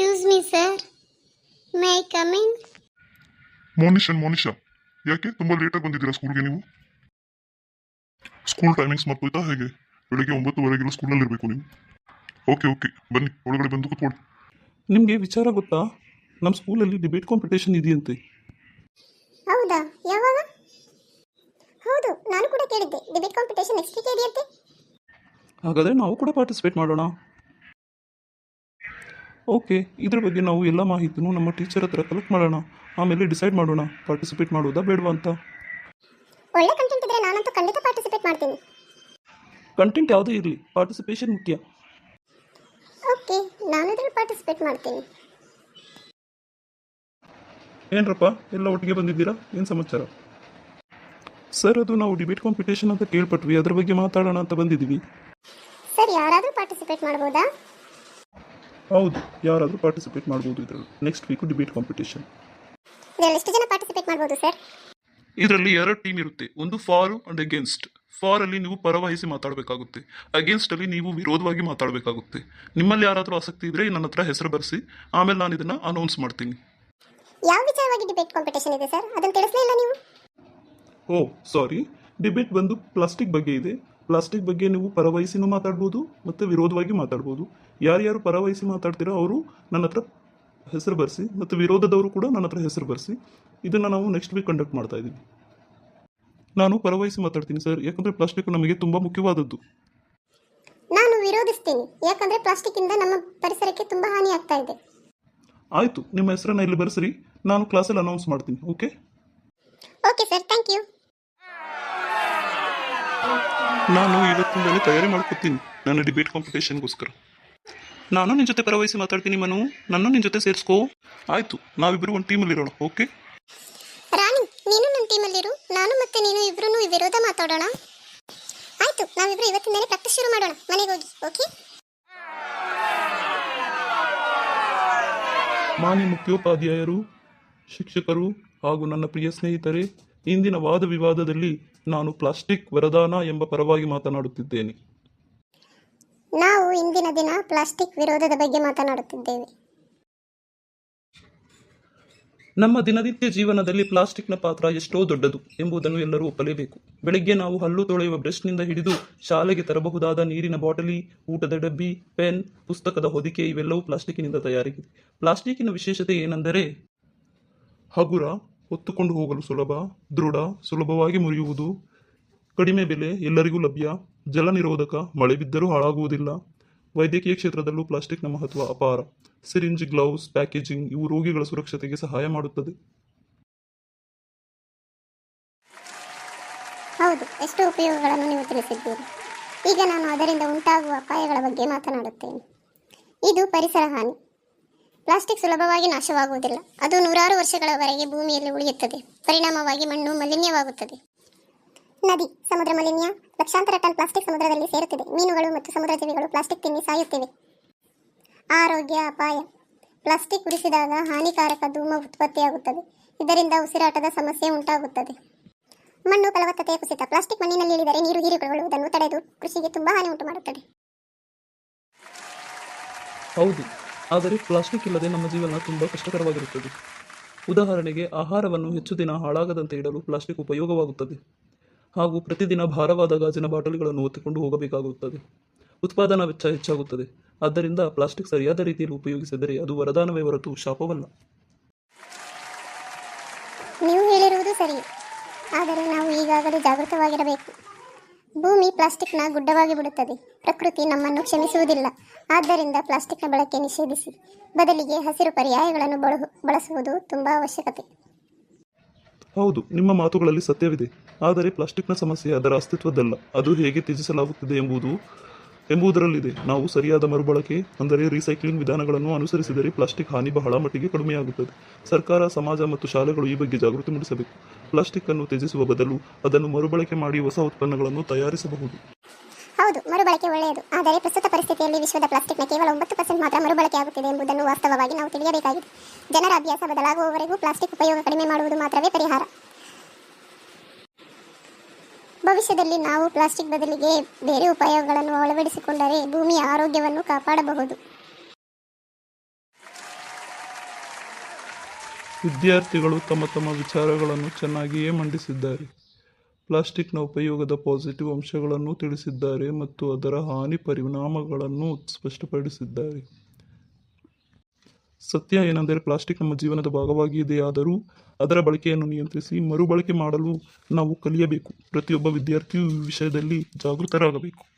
Excuse me, sir. May I come in? Monisha ಯಾಕೆ ತುಂಬಾ ಲೇಟಾಗಿ ಬಂದಿದ್ದೀರಾ ಸ್ಕೂಲ್ಗೆ ನೀವು? ಸ್ಕೂಲ್ ಟೈಮಿಂಗ್ಸ್ ಮರ್ತೋಯ್ತಾ ಹೇಗೆ? ಬೆಳಿಗ್ಗೆ 9:30 ಸ್ಕೂಲಲ್ಲಿ ಇರಬೇಕು ನೀವು. ಓಕೆ ಬನ್ನಿ, ಒಳಗಡೆ ಬಂದು ಕೂತ್ಕೊಳ್ಳಿ. ನಿಮಗೆ ವಿಚಾರ ಗೊತ್ತಾ? ನಮ್ಮ ಸ್ಕೂಲಲ್ಲಿ ಡಿಬೇಟ್ ಕಾಂಪಿಟೇಷನ್ ಇದೆಯಂತೆ. ಹೌದಾ? ಯಾವಾಗ? ಹೌದು, ನಾನು ಕೂಡ ಕೇಳಿದ್ದೆ. ಡಿಬೇಟ್ ಕಾಂಪಿಟೇಷನ್ ನೆಕ್ಸ್ಟ್ ವೀಕ್ ಇದೆಯಂತೆ. ಹಾಗಾದರೆ ನಾವು ಕೂಡ ಪಾರ್ಟಿಸಿಪೇಟ್ ಮಾಡೋಣ. ಓಕೆ, ಇದ್ರ ಬಗ್ಗೆ ನಾವು ಎಲ್ಲ ಮಾಹಿತಿನೂ ನಮ್ಮ ಟೀಚರ್ ಹತ್ರ ಕಲೆಕ್ಟ್ ಮಾಡೋಣ. ಆಮೇಲೆ ಡಿಸೈಡ್ ಮಾಡೋಣ ಪಾರ್ಟಿಸಿಪೇಟ್ ಮಾಡೋದಾ ಬೇಡವಾ ಅಂತ. ಒಳ್ಳೆ ಕಂಟೆಂಟ್ ಇದ್ರೆ ನಾನಂತೂ ಖಂಡಿತ ಪಾರ್ಟಿಸಿಪೇಟ್ ಮಾಡ್ತೀನಿ. ಕಂಟೆಂಟ್ ಯಾವುದೇ ಇರಲಿ, ಪಾರ್ಟಿಸಿಪೇಷನ್ ಮುಖ್ಯ. ಓಕೆ, ನಾನು ಇದ್ರಲ್ಲಿ ಪಾರ್ಟಿಸಿಪೇಟ್ ಮಾಡ್ತೀನಿ. ಏನ್ರಪ್ಪ ಎಲ್ಲ ಒಟ್ಟಿಗೆ ಬಂದಿದ್ದೀರಾ? ಏನು ಸಮಾಚಾರ? ಸರ್, ಅದು ನಾವು ಡಿಬೇಟ್ ಕಾಂಪಿಟೇಷನ್ ಅಂತ ಕೇಳ್ಪಟ್ವಿ, ಅದ್ರ ಬಗ್ಗೆ ಮಾತಾಡೋಣ ಅಂತ ಬಂದಿದ್ದೀವಿ. ಸರ್, ಯಾರಾದರೂ ಪಾರ್ಟಿಸಿಪೇಟ್ ಮಾಡ್ಬೋದಾ? ಹೌದು, ಯಾರಾದರೂ ಪಾರ್ಟಿಸಿಪೇಟ್ ಮಾಡ್ಬೋದು ಇದರಲ್ಲಿ. Next week debate competition. ಇದರಲ್ಲಿ ಎಷ್ಟು ಜನ ಪಾರ್ಟಿಸಿಪೇಟ್ ಮಾಡ್ಬೋದು ಸರ್? ಇದರಲ್ಲಿ 2 ಟೀಮ್ ಇರುತ್ತೆ, ಒಂದು ಫಾರ್ ಅಂಡ್ ಅಗೇನ್ಸ್ಟ್. ಫಾರ್ ಅಲ್ಲಿ ನೀವು ಪರವಹಿಸಿ ಮಾತಾಡಬೇಕಾಗುತ್ತೆ, ಅಗೇನ್ಸ್ಟ್ ಅಲ್ಲಿ ನೀವು ವಿರೋಧವಾಗಿ ಮಾತಾಡಬೇಕಾಗುತ್ತೆ. ನಿಮ್ಮಲ್ಲಿ ಯಾರಾದರೂ ಆಸಕ್ತಿ ಇದ್ರೆ ನನ್ನ ಹತ್ರ ಹೆಸರು ಬರೆಸಿ, ಆಮೇಲೆ ನಾನು ಇದನ್ನ ಅನೌನ್ಸ್ ಮಾಡ್ತೀನಿ. ಯಾವ ವಿಚಾರವಾಗಿ ಡಿಬೇಟ್ ಕಾಂಪಿಟೇಷನ್ ಇದೆ ಸರ್? ಅದನ್ನು ತಿಳಿಸಲೇ ಇಲ್ಲ ನೀವು. ಓ ಸಾರಿ, ಡಿಬೇಟ್ ಬಂದು ಪ್ಲಾಸ್ಟಿಕ್ ಬಗ್ಗೆ ಇದೆ. ಪ್ಲಾಸ್ಟಿಕ್ ಬಗ್ಗೆ ನೀವು ಪರವಹಿಸಿನೂ ಮಾತಾಡ್ಬೋದು ಮತ್ತು ವಿರೋಧವಾಗಿ ಮಾತಾಡ್ಬೋದು. ಯಾರ್ಯಾರು ಪರವಹಿಸಿ ಮಾತಾಡ್ತೀರೋ ಅವರು ನನ್ನ ಹತ್ರ ಹೆಸರು ಬರೆಸಿ, ಮತ್ತು ವಿರೋಧದವರು ಕೂಡ ನನ್ನ ಹತ್ರ ಹೆಸರು ಬರೆಸಿ. ಇದನ್ನು ನಾವು ನೆಕ್ಸ್ಟ್ ವೀಕ್ ಕಂಡಕ್ಟ್ ಮಾಡ್ತಾ ಇದ್ದೀವಿ. ನಾನು ಪರವಹಿಸಿ ಮಾತಾಡ್ತೀನಿ ಸರ್, ಯಾಕಂದರೆ ಪ್ಲಾಸ್ಟಿಕ್ ನಮಗೆ ತುಂಬ ಮುಖ್ಯವಾದದ್ದು. ನಾನು ವಿರೋಧಿಸ್ತೀನಿ, ಯಾಕಂದ್ರೆ ಪ್ಲಾಸ್ಟಿಕ್ ಇಂದ ನಮ್ಮ ಪರಿಸರಕ್ಕೆ ತುಂಬಾ ಹಾನಿ ಆಗ್ತಾ ಇದೆ. ಆಯಿತು, ನಿಮ್ಮ ಹೆಸರನ್ನು ಇಲ್ಲಿ ಬರೆಸ್ರಿ, ನಾನು ಕ್ಲಾಸಲ್ಲಿ ಅನೌನ್ಸ್ ಮಾಡ್ತೀನಿ. Okay okay sir, thank you. ನಾನು ಇವತ್ತಿಂದಲೇ ತಯಾರಿ ಮಾಡ್ಕೊತೀನಿ ನನ್ನ ಡಿಬೇಟ್ ಕಾಂಪಿಟೇಷನ್ಗೋಸ್ಕರ. ನಾನು ನಿನ್ನ ಜೊತೆ ಪರವಹಿಸಿ ಮಾತಾಡ್ತೀನಿ ಮನು, ನನ್ನ ನಿನ್ನ ಜೊತೆ ಸೇರಿಸ್ಕೋ. ಆಯಿತು, ನಾವಿಬ್ಬರು ಒಂದು ಟೀಮಲ್ಲಿರೋಣ. ಓಕೆ ರಾಣಿ, ನೀನು ನನ್ನ ಟೀಮಲ್ಲಿರು. ನಾನು ಮತ್ತೆ ನೀನು ಇಬ್ರು ವಿರೋಧ ಮಾತಾಡೋಣ. ಆಯ್ತು, ನಾವಿಬ್ರು ಇವತ್ತಿಂದಲೇ ಪ್ರಾಕ್ಟೀಸ್ ಶುರು ಮಾಡೋಣ. ಮನೆಗೆ ಹೋಗಿ. ಓಕೆ. ಮಾನ್ಯ ಮುಖ್ಯೋಪಾಧ್ಯಾಯರು, ಶಿಕ್ಷಕರು ಹಾಗೂ ನನ್ನ ಪ್ರಿಯ ಸ್ನೇಹಿತರೆ, ಇಂದಿನ ವಾದ ವಿವಾದದಲ್ಲಿ ನಾನು ಪ್ಲಾಸ್ಟಿಕ್ ವರದಾನ ಎಂಬ ಪರವಾಗಿ ಮಾತನಾಡುತ್ತಿದ್ದೇನೆ. ನಾವು ಇಂದಿನ ದಿನ ಪ್ಲಾಸ್ಟಿಕ್ ವಿರೋಧದ ಬಗ್ಗೆ ಮಾತನಾಡುತ್ತಿದ್ದೇವೆ. ನಮ್ಮ ದಿನನಿತ್ಯ ಜೀವನದಲ್ಲಿ ಪ್ಲಾಸ್ಟಿಕ್ನ ಪಾತ್ರ ಎಷ್ಟೋ ದೊಡ್ಡದು ಎಂಬುದನ್ನು ಎಲ್ಲರೂ ಒಪ್ಪಲೇಬೇಕು. ಬೆಳಗ್ಗೆ ನಾವು ಹಲ್ಲು ತೊಳೆಯುವ ಬ್ರಷ್ನಿಂದ ಹಿಡಿದು ಶಾಲೆಗೆ ತರಬಹುದಾದ ನೀರಿನ ಬಾಟಲಿ, ಊಟದ ಡಬ್ಬಿ, ಪೆನ್, ಪುಸ್ತಕದ ಹೊದಿಕೆ ಇವೆಲ್ಲವೂ ಪ್ಲಾಸ್ಟಿಕ್ಕಿನಿಂದ ತಯಾರಿಗಿದೆ. ಪ್ಲಾಸ್ಟಿಕ್ಕಿನ ವಿಶೇಷತೆ ಏನೆಂದರೆ ಹಗುರ, ಹೊತ್ತುಕೊಂಡು ಹೋಗಲು ಸುಲಭ, ದೃಢ, ಸುಲಭವಾಗಿ ಮುರಿಯುವುದು, ಕಡಿಮೆ ಬೆಲೆ, ಎಲ್ಲರಿಗೂ ಲಭ್ಯ, ಜಲ ನಿರೋಧಕ, ಮಳೆ ಬಿದ್ದರೂ ಹಾಳಾಗುವುದಿಲ್ಲ. ವೈದ್ಯಕೀಯ ಕ್ಷೇತ್ರದಲ್ಲೂ ಪ್ಲಾಸ್ಟಿಕ್ನ ಮಹತ್ವ ಅಪಾರ. ಸಿರಿಂಜ್, ಗ್ಲೌಸ್, ಪ್ಯಾಕೇಜಿಂಗ್ ಇವು ರೋಗಿಗಳ ಸುರಕ್ಷತೆಗೆ ಸಹಾಯ ಮಾಡುತ್ತದೆ. ಹೌದು, ಎಷ್ಟು ಉಪಯೋಗಗಳನ್ನು ನೀವು ತಿಳಿಸಿದ್ದೀರಿ. ಈಗ ನಾನು ಅದರಿಂದ ಉಂಟಾಗುವ ಅಪಾಯಗಳ ಬಗ್ಗೆ ಮಾತನಾಡುತ್ತೇನೆ. ಇದು ಪರಿಸರ ಹಾನಿ. ಪ್ಲಾಸ್ಟಿಕ್ ಸುಲಭವಾಗಿ ನಾಶವಾಗುವುದಿಲ್ಲ. ಅದು ನೂರಾರು ವರ್ಷಗಳವರೆಗೆ ಭೂಮಿಯಲ್ಲಿ ಉಳಿಯುತ್ತದೆ. ಪರಿಣಾಮವಾಗಿ ಮಣ್ಣು ಮಲಿನ್ಯವಾಗುತ್ತದೆ. ನದಿ, ಸಮುದ್ರ ಮಾಲಿನ್ಯ. ಲಕ್ಷಾಂತರ ಟನ್ ಪ್ಲಾಸ್ಟಿಕ್ ಸಮುದ್ರದಲ್ಲಿ ಸೇರುತ್ತಿದೆ. ಮೀನುಗಳು ಮತ್ತು ಸಮುದ್ರ ಜೀವಿಗಳು ಪ್ಲಾಸ್ಟಿಕ್ ತಿನ್ನಿ ಸಾಯುತ್ತಿವೆ. ಆರೋಗ್ಯ ಅಪಾಯ. ಪ್ಲಾಸ್ಟಿಕ್ ಉರಿಸಿದಾಗ ಹಾನಿಕಾರಕ ಧೂಮ ಉತ್ಪತ್ತಿಯಾಗುತ್ತದೆ. ಇದರಿಂದ ಉಸಿರಾಟದ ಸಮಸ್ಯೆ ಉಂಟಾಗುತ್ತದೆ. ಮಣ್ಣು ಫಲವತ್ತತೆಯ ಕುಸಿತ. ಪ್ಲಾಸ್ಟಿಕ್ ಮಣ್ಣಿನಲ್ಲಿ ಇಳಿದರೆ ನೀರು ಹೀರಿಕೊಳ್ಳುವುದನ್ನು ತಡೆದು ಕೃಷಿಗೆ ತುಂಬಾ ಹಾನಿ ಉಂಟು ಮಾಡುತ್ತದೆ. ಹೌದು, ಆದರೆ ಪ್ಲಾಸ್ಟಿಕ್ ಇಲ್ಲದೆ ನಮ್ಮ ಜೀವನ ತುಂಬ ಕಷ್ಟಕರವಾಗಿರುತ್ತದೆ. ಉದಾಹರಣೆಗೆ, ಆಹಾರವನ್ನು ಹೆಚ್ಚು ದಿನ ಹಾಳಾಗದಂತೆ ಇಡಲು ಪ್ಲಾಸ್ಟಿಕ್ ಉಪಯೋಗವಾಗುತ್ತದೆ. ಹಾಗೂ ಪ್ರತಿದಿನ ಭಾರವಾದ ಗಾಜಿನ ಬಾಟಲಿಗಳನ್ನು ಹೊತ್ತುಕೊಂಡು ಹೋಗಬೇಕಾಗುತ್ತದೆ. ಉತ್ಪಾದನಾ ವೆಚ್ಚ ಹೆಚ್ಚಾಗುತ್ತದೆ. ಆದ್ದರಿಂದ ಪ್ಲಾಸ್ಟಿಕ್ ಸರಿಯಾದ ರೀತಿಯಲ್ಲಿ ಉಪಯೋಗಿಸಿದರೆ ಅದು ವರದಾನವೇ ಹೊರತು ಶಾಪವಲ್ಲ. ನೀವು ಹೇಳಿರುವುದು ಸರಿ, ಆದರೆ ನಾವು ಈಗಾಗಲೇ ಜಾಗೃತವಾಗಿರಬೇಕು. ಭೂಮಿ ಪ್ಲಾಸ್ಟಿಕ್ನ ಗುಡ್ಡವಾಗಿ ಬಿಡುತ್ತದೆ. ಪ್ರಕೃತಿ ನಮ್ಮನ್ನು ಕ್ಷಮಿಸುವುದಿಲ್ಲ. ಆದ್ದರಿಂದ ಪ್ಲಾಸ್ಟಿಕ್ನ ಬಳಕೆ ನಿಷೇಧಿಸಿ, ಬದಲಿಗೆ ಹಸಿರು ಪರ್ಯಾಯಗಳನ್ನು ಬಳಸುವುದು ತುಂಬಾ ಅವಶ್ಯಕತೆ. ಹೌದು, ನಿಮ್ಮ ಮಾತುಗಳಲ್ಲಿ ಸತ್ಯವಿದೆ. ಆದರೆ ಪ್ಲಾಸ್ಟಿಕ್ನ ಸಮಸ್ಯೆ ಅದರ ಅಸ್ತಿತ್ವದಲ್ಲ, ಅದು ಹೇಗೆ ತ್ಯಜಿಸಲಾಗುತ್ತದೆ ಎಂಬುದರಲ್ಲಿದೆ. ನಾವು ಸರಿಯಾದ ಮರುಬಳಕೆ ಅಂದರೆ ರೀಸೈಕ್ಲಿಂಗ್ ವಿಧಾನಗಳನ್ನು ಅನುಸರಿಸಿದರೆ ಪ್ಲಾಸ್ಟಿಕ್ ಹಾನಿ ಬಹಳ ಮಟ್ಟಿಗೆ ಕಡಿಮೆಯಾಗುತ್ತದೆ. ಸರ್ಕಾರ, ಸಮಾಜ ಮತ್ತು ಶಾಲೆಗಳು ಈ ಬಗ್ಗೆ ಜಾಗೃತಿ ಮೂಡಿಸಬೇಕು. ಪ್ಲಾಸ್ಟಿಕ್ ಅನ್ನು ತ್ಯಜಿಸುವ ಬದಲು ಅದನ್ನು ಮರುಬಳಕೆ ಮಾಡಿ ಹೊಸ ಉತ್ಪನ್ನಗಳನ್ನು ತಯಾರಿಸಬಹುದು. ಹೌದು, ಮರುಬಳಕೆ ಒಳ್ಳೆಯದು. ಆದರೆ ಪ್ರಸ್ತುತ ಪರಿಸ್ಥಿತಿಯಲ್ಲಿ ವಿಶ್ವದ ಪ್ಲಾಸ್ಟಿಕ್ನ ಕೇವಲ 9% ಮಾತ್ರ ಮರುಬಳಕೆ ಆಗುತ್ತಿದೆ ಎಂಬುದನ್ನು ವಾಸ್ತವವಾಗಿ ನಾವು ತಿಳಿಯಬೇಕಾಗಿದೆ. ಜನರ ಅಭ್ಯಾಸ ಬದಲಾಗುವವರೆಗೂ ಪ್ಲಾಸ್ಟಿಕ್ ಉಪಯೋಗ ಕಡಿಮೆ ಮಾಡುವುದು ಮಾತ್ರವೇ ಪರಿಹಾರ. ಭವಿಷ್ಯದಲ್ಲಿ ನಾವು ಪ್ಲಾಸ್ಟಿಕ್ ಬದಲಿಗೆ ಬೇರೆ ಉಪಯೋಗಗಳನ್ನು ಅಳವಡಿಸಿಕೊಂಡರೆ ಭೂಮಿಯ ಆರೋಗ್ಯವನ್ನು ಕಾಪಾಡಬಹುದು. ವಿದ್ಯಾರ್ಥಿಗಳು ತಮ್ಮ ತಮ್ಮ ವಿಚಾರಗಳನ್ನು ಚೆನ್ನಾಗಿಯೇ ಮಂಡಿಸಿದ್ದಾರೆ. ಪ್ಲಾಸ್ಟಿಕ್ನ ಉಪಯೋಗದ ಪಾಸಿಟಿವ್ ಅಂಶಗಳನ್ನು ತಿಳಿಸಿದ್ದಾರೆ ಮತ್ತು ಅದರ ಹಾನಿ ಪರಿಣಾಮಗಳನ್ನು ಸ್ಪಷ್ಟಪಡಿಸಿದ್ದಾರೆ. ಸತ್ಯ ಏನೆಂದರೆ ಪ್ಲಾಸ್ಟಿಕ್ ನಮ್ಮ ಜೀವನದ ಭಾಗವಾಗಿದೆಯಾದರೂ ಅದರ ಬಳಕೆಯನ್ನು ನಿಯಂತ್ರಿಸಿ ಮರುಬಳಕೆ ಮಾಡಲು ನಾವು ಕಲಿಯಬೇಕು. ಪ್ರತಿಯೊಬ್ಬ ವಿದ್ಯಾರ್ಥಿಯೂ ಈ ವಿಷಯದಲ್ಲಿ ಜಾಗೃತರಾಗಬೇಕು.